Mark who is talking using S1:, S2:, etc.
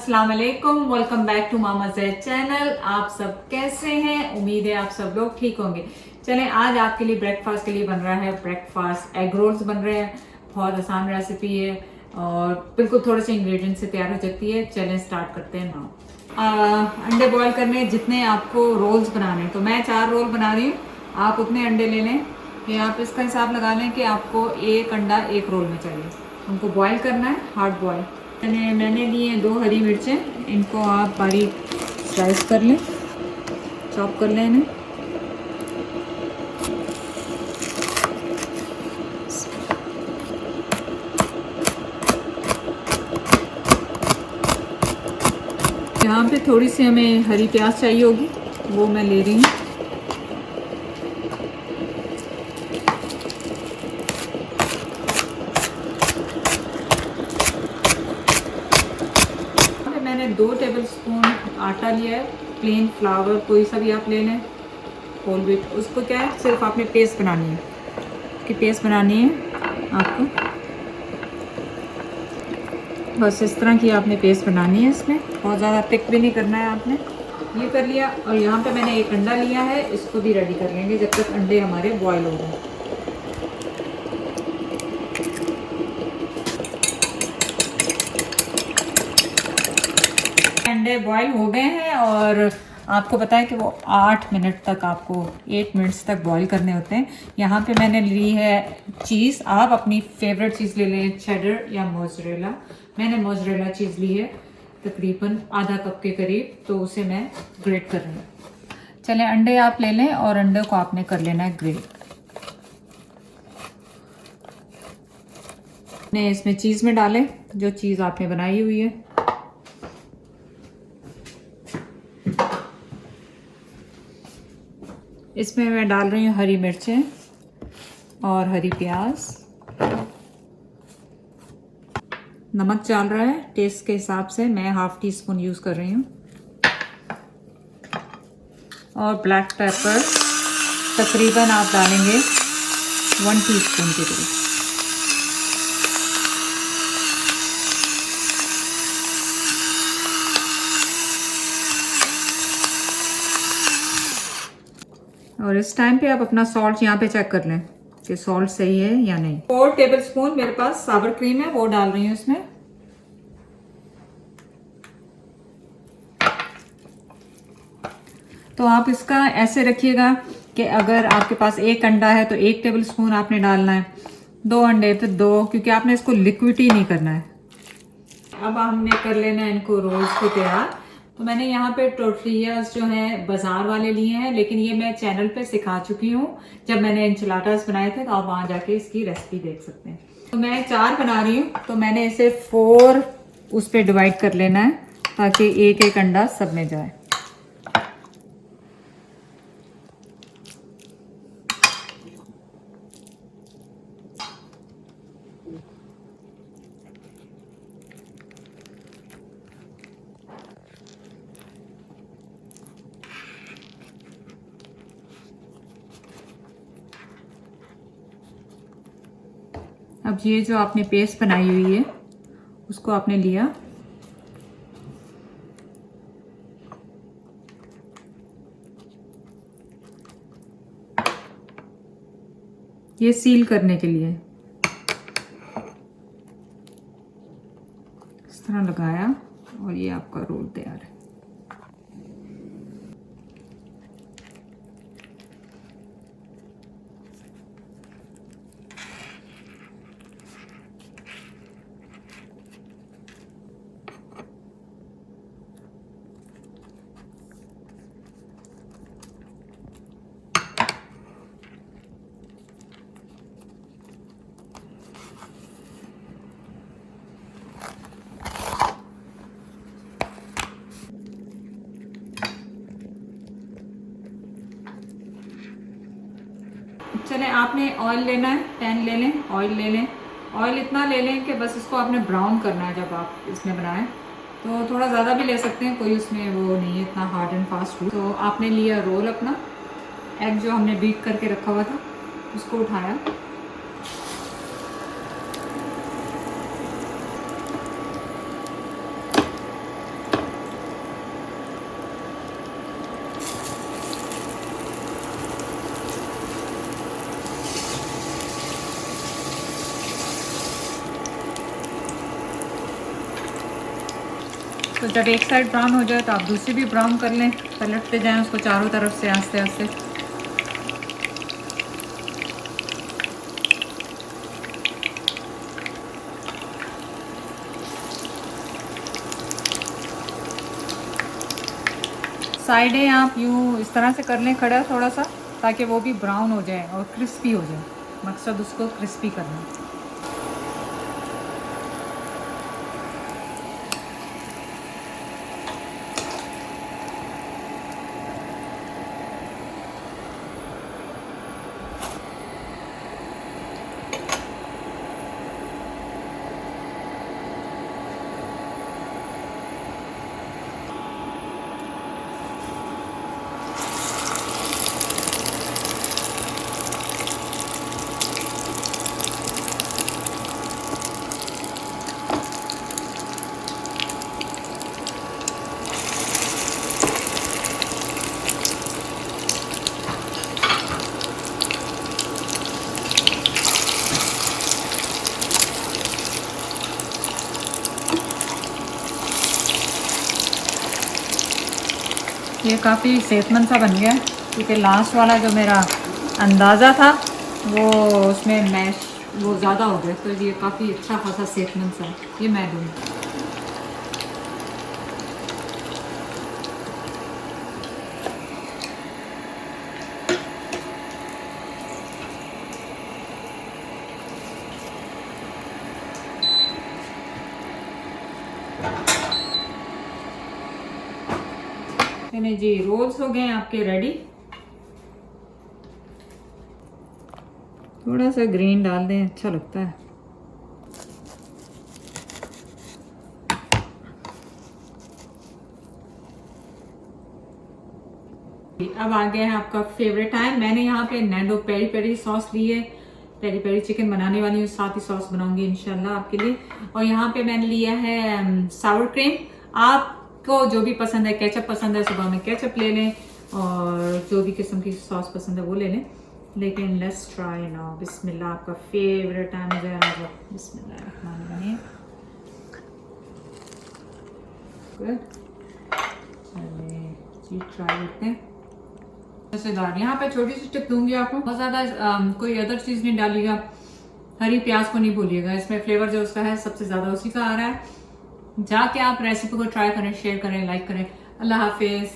S1: अस्सलाम वालेकुम, welcome back to Mama Zaid channel. आप सब कैसे हैं? उम्मीद है आप सब लोग ठीक होंगे। चलें, आज आपके लिए ब्रेकफास्ट के लिए बन रहा है ब्रेकफास्ट एग रोल्स बन रहे हैं। बहुत आसान रेसिपी है और बिल्कुल थोड़े से इंग्रेडिएंट से तैयार हो जाती है। चलें स्टार्ट करते हैं नाउ। अंडे बॉईल करने जितने आपको रोल्स बनाने हैं, तो मैं 4 रोल बना रही हूँ। आप उतने अंडे ले लें कि आप इसका हिसाब लगा लें कि आपको एक अंडा एक रोल में चाहिए। उनको बॉईल करना है, हार्ड बॉईल। मैंने लिए हैं 2 हरी मिर्चें, इनको आप बारीक स्लाइस कर लें, चॉप कर लें इन्हें। यहाँ पे थोड़ी सी हमें हरी प्याज चाहिए होगी, वो मैं ले रही हूँ। मैंने 2 टेबलस्पून आटा लिया है, प्लेन फ्लावर कोई सा भी आप ले लें, होल व्हीट। उसको क्या है, सिर्फ आपने पेस्ट बनानी है, उसकी पेस्ट बनानी है आपको। बस इस तरह की आपने पेस्ट बनानी है, इसमें बहुत ज़्यादा थिक भी नहीं करना है आपने। ये कर लिया और यहाँ पे मैंने एक अंडा लिया है, इसको भी रेडी कर लेंगे जब तक अंडे हमारे बॉयल हो जाए। अंडे बॉयल हो गए हैं और आपको पता है कि वो 8 मिनट तक, आपको 8 मिनट्स तक बॉईल करने होते हैं। यहाँ पे मैंने ली है चीज़, आप अपनी फेवरेट चीज़ ले लें, चेडर या मोज़रेला। मैंने मोज़रेला चीज़ ली है तकरीबन आधा कप के करीब, तो उसे मैं ग्रेट कर रही हूँ। चलें, अंडे आप ले लें और अंडे को आपने कर लेना है ग्रेट। ने इसमें चीज़ में डालें, जो चीज़ आपने बनाई हुई है। इसमें मैं डाल रही हूँ हरी मिर्चें और हरी प्याज। नमक डाल रहा है टेस्ट के हिसाब से, मैं ½ टीस्पून यूज़ कर रही हूँ। और ब्लैक पेपर तकरीबन आप डालेंगे 1 टीस्पून के करीब। और इस टाइम पे आप अपना सॉल्ट यहाँ पे चेक कर लें कि सॉल्ट सही है या नहीं। 4 टेबलस्पून मेरे पास सावर क्रीम है, वो डाल रही हूँ इसमें। तो आप इसका ऐसे रखिएगा कि अगर आपके पास 1 अंडा है तो 1 टेबलस्पून आपने डालना है, 2 अंडे तो 2, क्योंकि आपने इसको लिक्विड ही नहीं करना है। अब हमने कर लेना है इनको रोल्स को तैयार। तो मैंने यहाँ पे टोर्टिलियाज जो हैं बाजार वाले लिए हैं, लेकिन ये मैं चैनल पे सिखा चुकी हूँ। जब मैंने एनचिलाडास बनाए थे तो आप वहाँ जाके इसकी रेसिपी देख सकते हैं। तो मैं 4 बना रही हूँ, तो मैंने इसे 4 उस पर डिवाइड कर लेना है ताकि एक एक अंडा सब में जाए। अब ये जो आपने पेस्ट बनाई हुई है उसको आपने लिया, ये सील करने के लिए इस तरह लगाया और ये आपका रोल तैयार है। चलें, आपने ऑयल लेना है, पैन ले लें, ऑयल ले लें। ऑयल इतना ले लें कि बस इसको आपने ब्राउन करना है। जब आप इसमें बनाएं तो थोड़ा ज़्यादा भी ले सकते हैं, कोई उसमें वो नहीं है इतना हार्ड एंड फास्ट फूड। तो आपने लिया रोल अपना, एग जो हमने बीट करके रखा हुआ था उसको उठाया, तो जब एक साइड ब्राउन हो जाए तो आप दूसरी भी ब्राउन कर लें, पलटते जाएं उसको चारों तरफ से आस्ते आस्ते। साइडें आप यूँ इस तरह से कर लें खड़ा थोड़ा सा, ताकि वो भी ब्राउन हो जाए और क्रिस्पी हो जाए। मकसद उसको क्रिस्पी करना। ये काफ़ी सेहतमंद सा बन गया है, क्योंकि लास्ट वाला जो मेरा अंदाज़ा था वो उसमें मैश वो ज़्यादा हो गया, तो ये काफ़ी अच्छा खासा सेहतमंद सा है। ये मैं दूँगी। नहीं जी, रोल्स हो गए आपके रेडी। थोड़ा सा ग्रीन डाल दें, अच्छा लगता है। अब आ गया है आपका फेवरेट टाइम। मैंने यहाँ पे नैंडो पेरी पेरी सॉस ली है। पेरी पेरी चिकन बनाने वाली हूँ, साथ ही सॉस बनाऊंगी इंशाल्लाह आपके लिए। और यहाँ पे मैंने लिया है सावर क्रीम। आपको जो भी पसंद है, केचप पसंद है सुबह में केचप ले लें, और जो भी किस्म की सॉस पसंद है वो ले लें। लेकिन लेट्स ट्राई नाउ। बिस्मिल्लाह, आपका फेवरेट टाइम है। बिस्मिल्लाह। गुड, चलिए जी ट्राई करते हैं। यहाँ पे छोटी सी टिप दूंगी आपको, बहुत ज़्यादा कोई अदर चीज़ नहीं डालिएगा। हरी प्याज को नहीं भूलिएगा, इसमें फ्लेवर जो उसका है सबसे ज़्यादा उसी का आ रहा है। जाके आप रेसिपी को ट्राई करें, शेयर करें, लाइक करें। अल्लाह हाफिज़।